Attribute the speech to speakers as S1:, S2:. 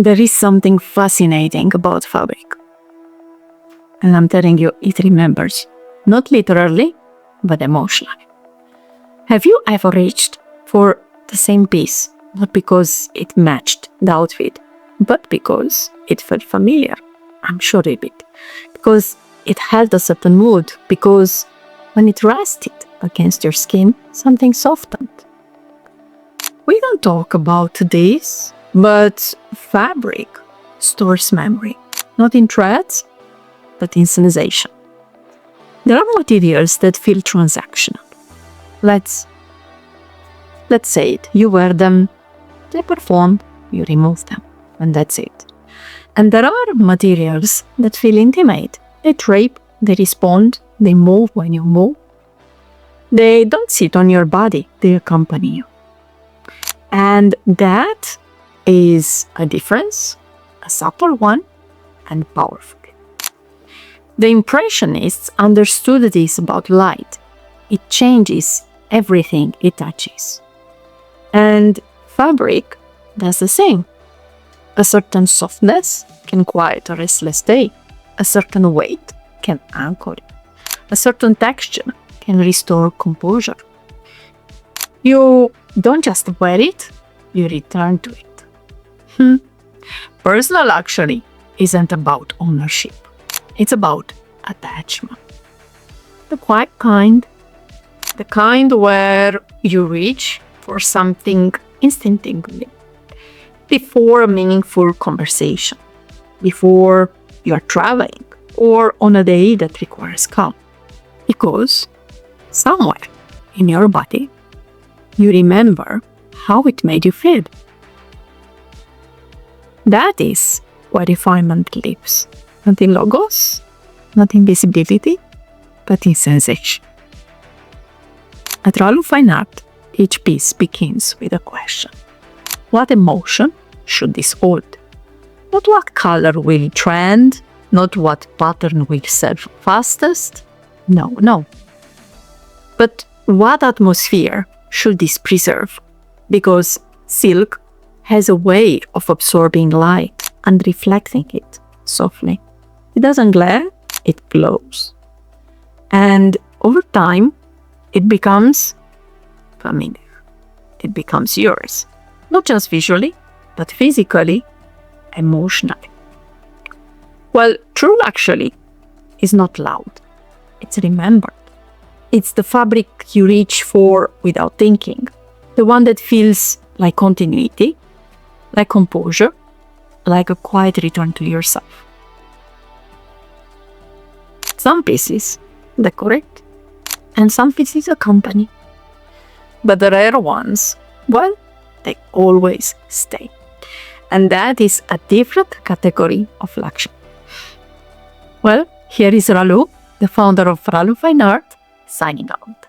S1: There is something fascinating about fabric. And I'm telling you, it remembers. Not literally, but emotionally. Have you ever reached for the same piece? Not because it matched the outfit, but because it felt familiar. I'm sure it did. Because it held a certain mood. Because when it rested against your skin, something softened. We don't talk about this, but fabric stores memory. Not in threads, but in sensation. There are materials that feel transactional. Let's say it. You wear them, they perform, you remove them, and that's it. And there are materials that feel intimate. They drape, they respond, they move when you move. They don't sit on your body, they accompany you. And that is a difference, a subtle one, and powerful. The Impressionists understood this about light. It changes everything it touches. And fabric does the same. A certain softness can quiet a restless day. A certain weight can anchor it. A certain texture can restore composure. You don't just wear it, you return to it. Personal luxury isn't about ownership. It's about attachment. The quiet kind. The kind where you reach for something instinctively. Before a meaningful conversation. Before you're traveling. Or on a day that requires calm. Because somewhere in your body, you remember how it made you feel. That is where refinement lives. Not in logos, not in visibility, but in sensation. At RALUFINEART, each piece begins with a question. What emotion should this hold? Not what color will trend, not what pattern will sell fastest. No. But what atmosphere should this preserve? Because silk has a way of absorbing light and reflecting it softly. It doesn't glare, it glows. And over time, it becomes familiar. It becomes yours. Not just visually, but physically, emotionally. Well, true luxury is not loud. It's remembered. It's the fabric you reach for without thinking. The one that feels like continuity, like composure, like a quiet return to yourself. Some pieces decorate, and some pieces accompany. But the rare ones, well, they always stay. And that is a different category of luxury. Well, here is Ralu, the founder of RALUFINEART, signing out.